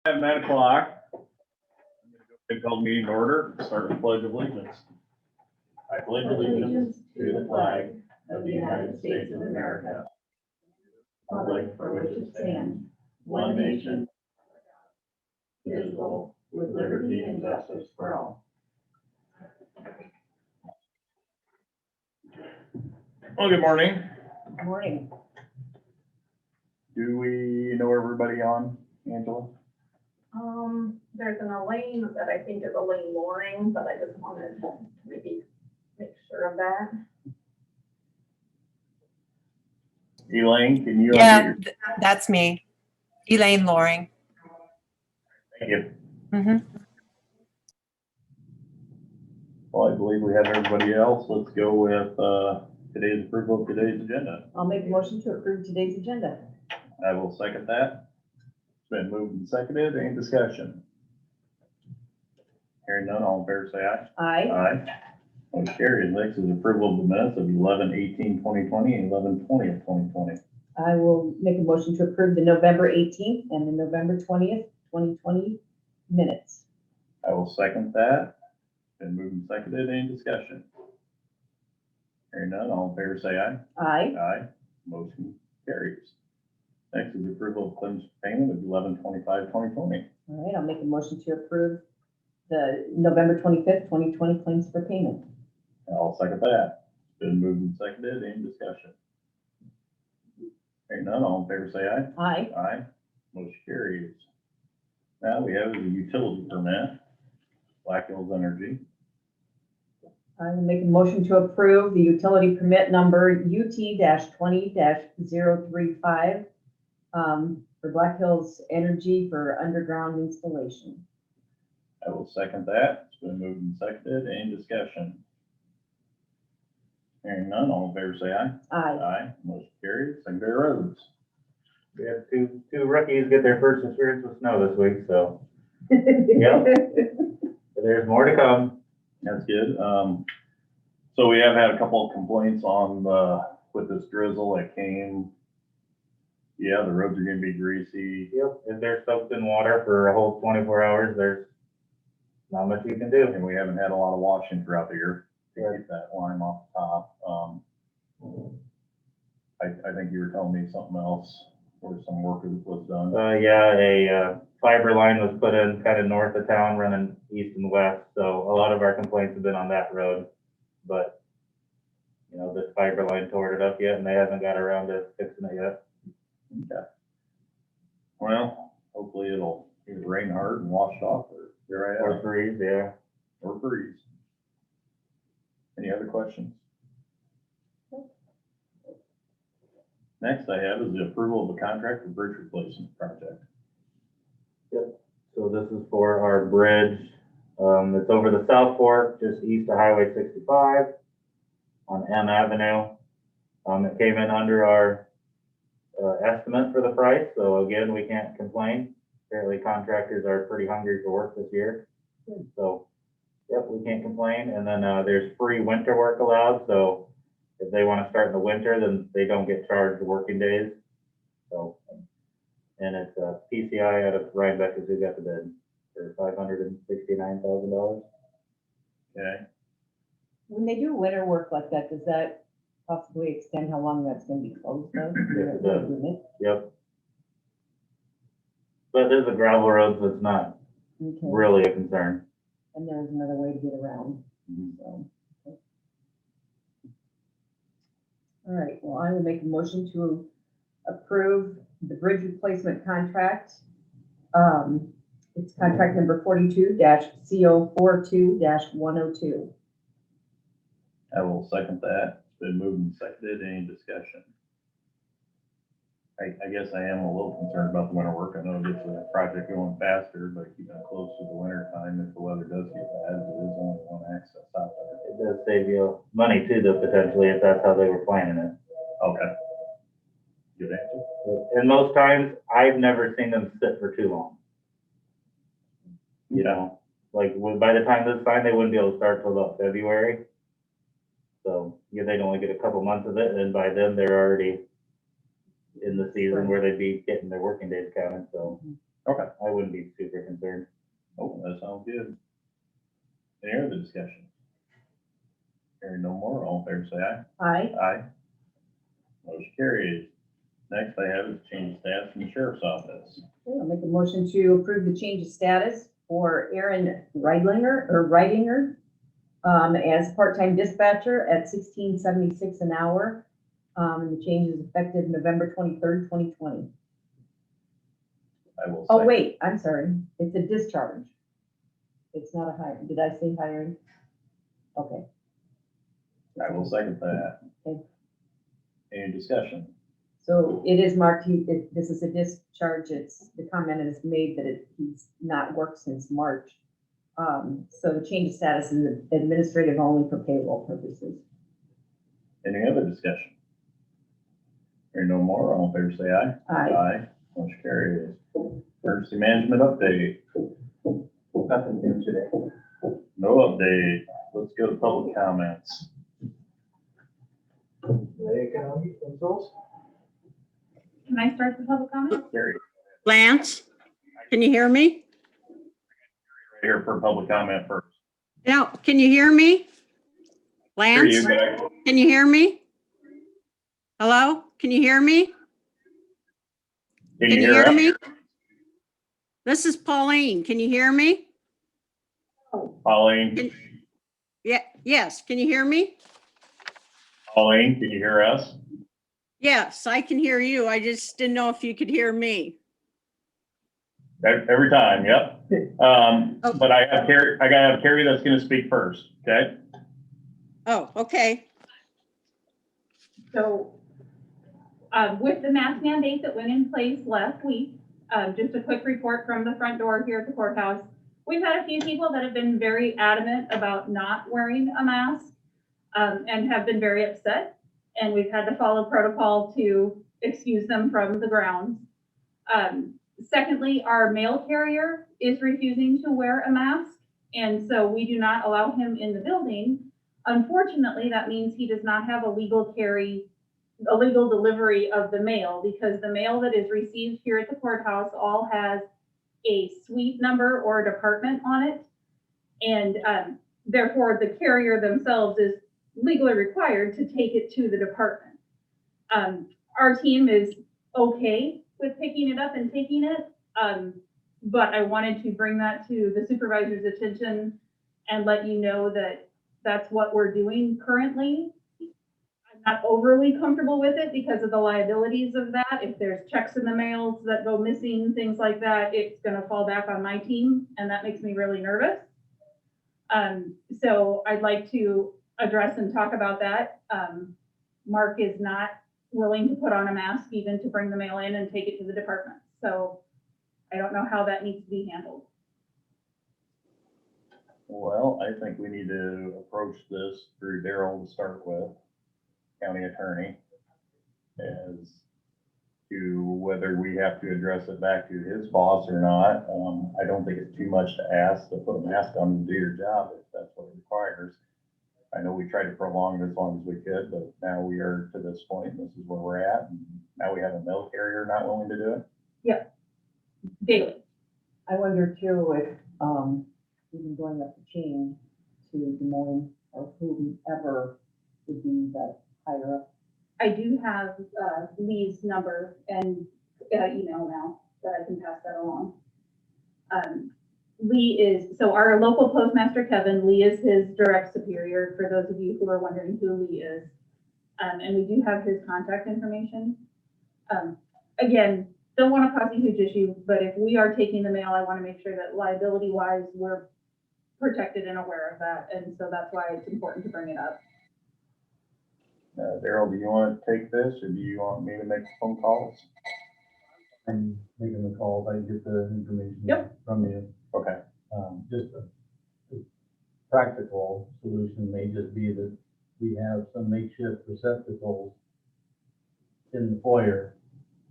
At 9 o'clock, I'm going to go call the meeting to order, start with the Pledge of Allegiance. I pledge allegiance to the flag of the United States of America, republic for which it stands, one nation, indivisible, with liberty and justice for all. Well, good morning. Good morning. Do we know everybody on, Angela? There's an Elaine that I think is Elaine Loring, but I just wanted to maybe make sure of that. Elaine, can you? Yeah, that's me. Elaine Loring. Thank you. Mm-hmm. Well, I believe we have everybody else. Let's go with today's approval of today's agenda. I'll make a motion to approve today's agenda. I will second that. It's been moved and seconded. Any discussion? Hearing none, all in favor say aye. Aye. Aye. Motion carries. Next is approval of the minutes of 11/18/2020 and 11/20/2020. I will make a motion to approve the November 18th and the November 20th, 2020 minutes. I will second that. Been moved and seconded. Any discussion? Hearing none, all in favor say aye. Aye. Aye. Motion carries. Next is approval of claims payment of 11/25/2020. All right, I'll make a motion to approve the November 25th, 2020 claims for payment. I'll second that. Been moved and seconded. Any discussion? Hearing none, all in favor say aye. Aye. Aye. Motion carries. Now we have the utility permit, Black Hills Energy. I will make a motion to approve the utility permit number UT-20-035 for Black Hills Energy for underground installation. I will second that. It's been moved and seconded. Any discussion? Hearing none, all in favor say aye. Aye. Aye. Motion carries. Secondary roads. We had two rookies get their first experience with snow this week, so Yep. there's more to come. That's good. So we have had a couple of complaints on with this drizzle that came. Yeah, the roads are gonna be greasy. Yep. If they're soaked in water for a whole 24 hours, there's not much you can do. And we haven't had a lot of washing throughout the year to get that lime off the top. I think you were telling me something else where some work was done. Yeah, a fiber line was put in kind of north of town, running east and west. So a lot of our complaints have been on that road, but you know, this fiber line tore it up yet, and they haven't got around to fixing it yet. Okay. Well, hopefully it'll either rain hard and wash off or dry Or out freeze, yeah. or freeze. Any other questions? Next I have is the approval of the contract for bridge replacement project. So this is for our bridge. It's over the South Fork, just east of Highway 65 on M Avenue. It came in under our estimate for the price, so again, we can't complain. Apparently contractors are pretty hungry for work this year. So, yep, we can't complain. And then there's free winter work allowed, so if they want to start in the winter, then they don't get charged working days. So, and it's PCI out of Rhinebeck is who got the bid for $569,000. Okay. When they do winter work like that, does that possibly extend how long that's going to be closed though? Yes, it does. Yep. But there's a gravel road, so it's not Okay. really a concern. And there's another way to get around. Mhm. So, okay. All right, well, I will make a motion to approve the bridge replacement contract. It's contract number 42-CO42-102. I will second that. It's been moved and seconded. Any discussion? I guess I am a little concerned about the winter work. I know this is a project going faster, but keeping it close to the winter time, if the weather does get bad, there is only one access out there. It does save you money too, though, potentially, if that's how they were planning it. Okay. Good answer. And most times, I've never seen them sit for too long. You know, like by the time this is signed, they wouldn't be able to start till about February. So yeah, they'd only get a couple months of it, and by then they're already in the season where they'd be getting their working days counted. So Okay. I wouldn't be All in favor, say aye. Aye. Aye. Motion carries. Next I have is change of status in the sheriff's office. Okay, I'll make a motion to approve the change of status for Aaron Reidinger as part-time dispatcher at $16.76 an hour. And the change is effective November 23rd, 2020. I will Oh, second. wait, I'm sorry. It's a discharge. It's not a hire. Did I say hiring? Okay. I will second that. Okay. Any discussion? So it is marked, this is a discharge. The comment is made that he's not worked since March. So the change of status is administrative only for payroll purposes. Any other discussion? Hearing no more, all in favor, say aye. Aye. Aye. Motion carries. Emergency management update. Nothing new today. No update. Let's go to public comments. They can unmute themselves. Can I start the public comment? Carrie, Lance, can you hear me? right here for public comment first. No, can you hear me? Hear Lance, you, but can you hear me? Hello, can you hear me? can Can you you hear hear us? me? This is Pauline. Can you hear me? Pauline, Yeah, yes, can you hear me? Pauline, can you hear us? Yes, I can hear you. I just didn't know if you could hear me. Every time, yep. But I gotta have Carrie that's gonna speak first, okay? Oh, okay. So, with the mask mandate that went in place last week, just a quick report from the front door here at the courthouse. We've had a few people that have been very adamant about not wearing a mask, and have been very upset. And we've had to follow protocol to excuse them from the grounds. Secondly, our mail carrier is refusing to wear a mask, and so we do not allow him in the building. Unfortunately, that means he does not have a legal delivery of the mail, because the mail that is received here at the courthouse all has a suite number or a department on it. And therefore, the carrier themselves is legally required to take it to the department. Our team is okay with picking it up and taking it, but I wanted to bring that to the supervisor's attention and let you know that that's what we're doing currently. I'm not overly comfortable with it because of the liabilities of that. If there's checks in the mails that go missing, things like that, it's gonna fall back on my team, and that makes me really nervous. So I'd like to address and talk about that. Mark is not willing to put on a mask even to bring the mail in and take it to the department. So I don't know how that needs to be handled. Well, I think we need to approach this through Daryl to start with, county attorney, as to whether we have to address it back to his boss or not. I don't think it's too much to ask to put a mask on and do your job if that's what it requires. I know we tried to prolong it as long as we could, but now we are to this point, and this is where we're at, and now we have a mail carrier not willing to do it. Daily. I wonder too if, even going up the chain to Des Moines or whoever would be the higher up. I do have Lee's number and email now that I can pass that along. Lee is, so our local postmaster, Kevin, Lee is his direct superior, for those of you who are wondering who Lee is. And we do have his contact information. Again, don't want to cause a huge issue, but if we are taking the mail, I want to make sure that liability-wise, we're protected and aware of that. And so that's why it's important to bring it up. Daryl, do you want to take this, or do you want me to make phone calls? I'm making the calls, I get the information Yep. from you. Okay. Just a practical solution may just be that we have some makeshift receptacles in the foyer,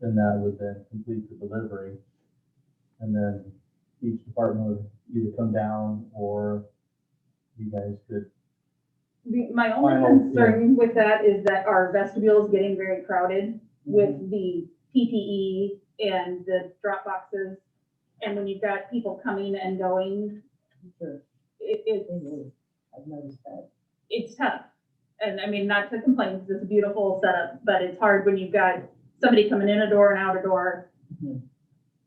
and that would then complete the delivery. And then each department would either come down, or you guys could. My only Final, concern with that is that our vestibule is getting very crowded with the PPE and the drop boxes. And when you've got people coming and going, Sure. it's I've noticed that. it's tough. And I mean, not to complain, because it's a beautiful setup, but it's hard when you've got somebody coming in a door and out a door. Mhm.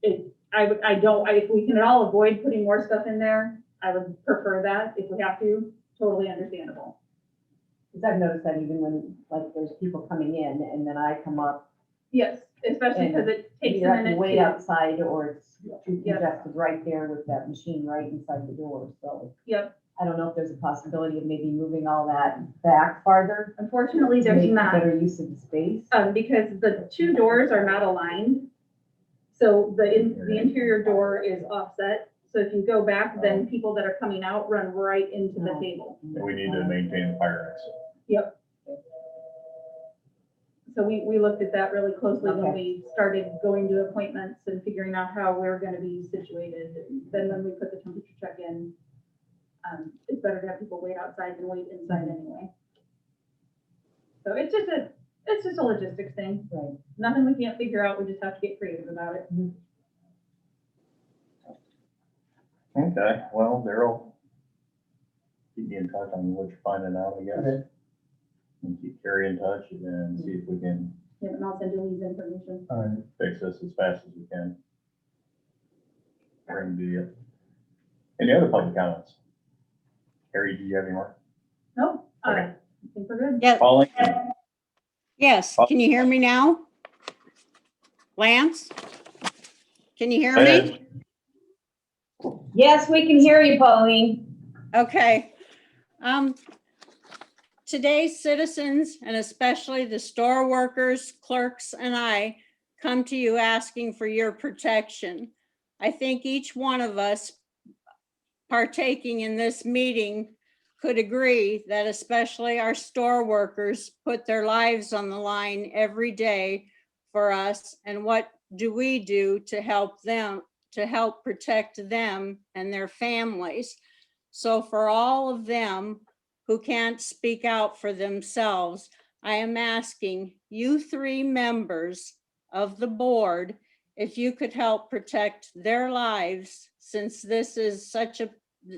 If we can at all avoid putting more stuff in there, I would prefer that. If we have to, totally understandable. Because I've noticed that even when, like, there's people coming in and then I come up, Yes, especially because it takes you a have to minute wait to, outside or it's too Yeah. congested right there with that machine right inside the door, so. Yep. I don't know if there's a possibility of maybe moving all that back farther. Unfortunately, to there's make not. Better use of the space. Because the two doors are not aligned. So the interior door is offset. So if you go back, then people that are coming out run right into the table. And we need to maintain the fire exit. Yep. So we looked at that really closely when we started going to appointments and figuring out how we're gonna be situated. Then when we put the temperature check in, it's better to have people wait outside than wait inside anyway. So it's just a logistics thing. Right. Nothing we can't figure out. We just have to get creative about it. Okay, well, Daryl, keep me in touch on what you're finding out, I guess. Okay. And keep Carrie in touch and see if we can Yeah, and I'll send you these information. All right. fix this as fast as we can. Bring to you. Any other public comments? Carrie, do you have any more? No, Okay. I think we're good. Yeah, Pauline? yes, can you hear me now? Lance? Can you hear Go me? ahead. Yes, we can hear you, Pauline. Okay. Today's citizens, and especially the store workers, clerks, and I, come to you asking for your protection. I think each one of us partaking in this meeting could agree that especially our store workers put their lives on the line every day for us. And what do we do to help them, to help protect them and their families? So for all of them who can't speak out for themselves, I am asking you three members of the board if you could help protect their lives, since this is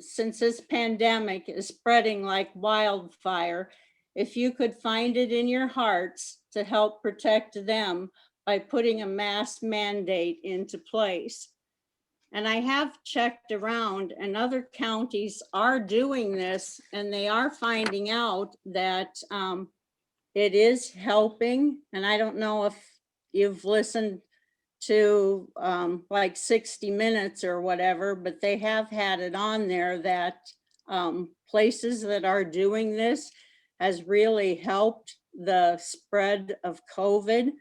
since this pandemic is spreading like wildfire, if you could find it in your hearts to help protect them by putting a mask mandate into place. And I have checked around, and other counties are doing this, and they are finding out that it is helping. And I don't know if you've listened to like 60 Minutes or whatever, but they have had it on there that places that are doing this has really helped the spread of COVID.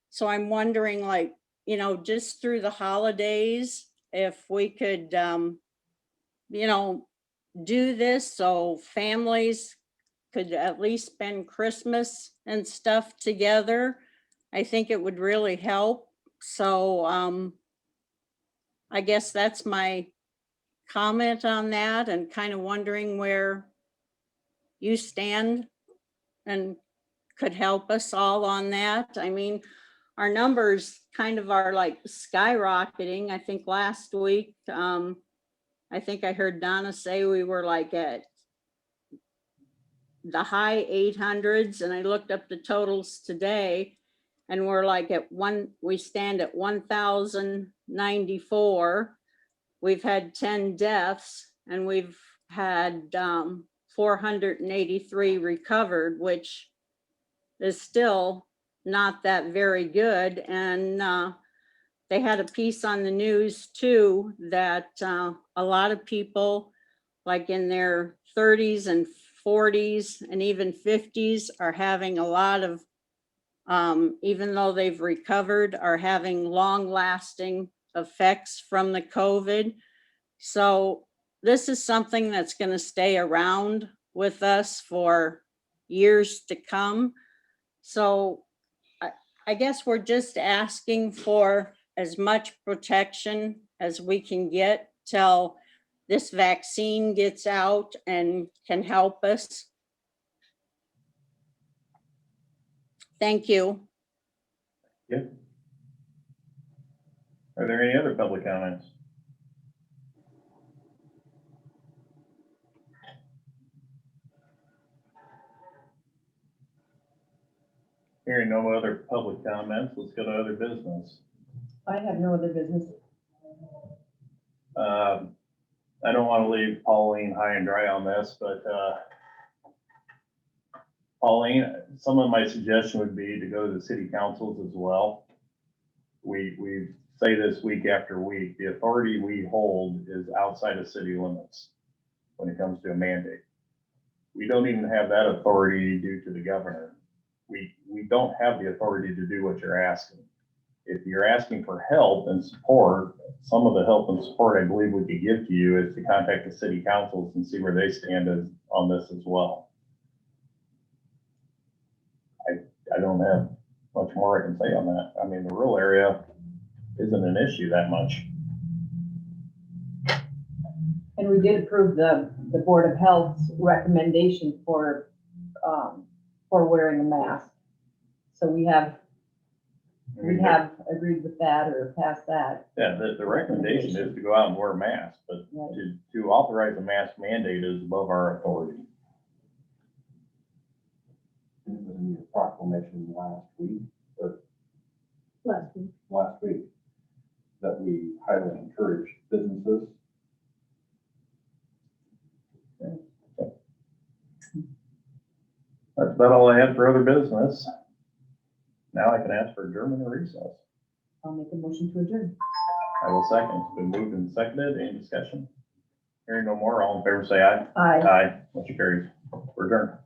So I'm wondering, like, you know, just through the holidays, if we could, you know, do this so families could at least spend Christmas and stuff together. I think it would really help. So I guess that's my comment on that, and kind of wondering where you stand and could help us all on that. I mean, our numbers kind of are like skyrocketing. I think last week, I think I heard Donna say we were like at the high 800s, and I looked up the totals today, and we're like we stand at 1,094. We've had 10 deaths, and we've had 483 recovered, which is still not that very good. And they had a piece on the news too that a lot of people like in their 30s and 40s and even 50s are having a lot of, even though they've recovered, are having long-lasting effects from the COVID. So this is something that's going to stay around with us for years to come. So I guess we're just asking for as much protection as we can get till this vaccine gets out and can help us. Thank you. Yeah. Are there any other public comments? Hearing no other public comments, let's go to other business. I have no other business. I don't want to leave Pauline high and dry on this, but, Pauline, some of my suggestion would be to go to the city councils as well. We say this week after week, the authority we hold is outside of city limits when it comes to a mandate. We don't even have that authority due to the governor. We don't have the authority to do what you're asking. If you're asking for help and support, some of the help and support I believe we could give to you is to contact the city councils and see where they stand on this as well. I don't have much more I can say on that. I mean, the rural area isn't an issue that much. And we did approve the Board of Health's recommendation for wearing a mask. So we have agreed with that or passed that. Yeah, the recommendation is to go out and wear a mask, but Right. to authorize a mask mandate is above our authority. It was in your proclamation last week, that we highly encourage businesses. That's about all I had for other business. Now I can ask for adjournment or recess. I'll make a motion to adjourn. I will second. It's been moved and seconded. Any discussion? Hearing no more, all in favor say aye. Aye. Aye. Motion carries. We're adjourned.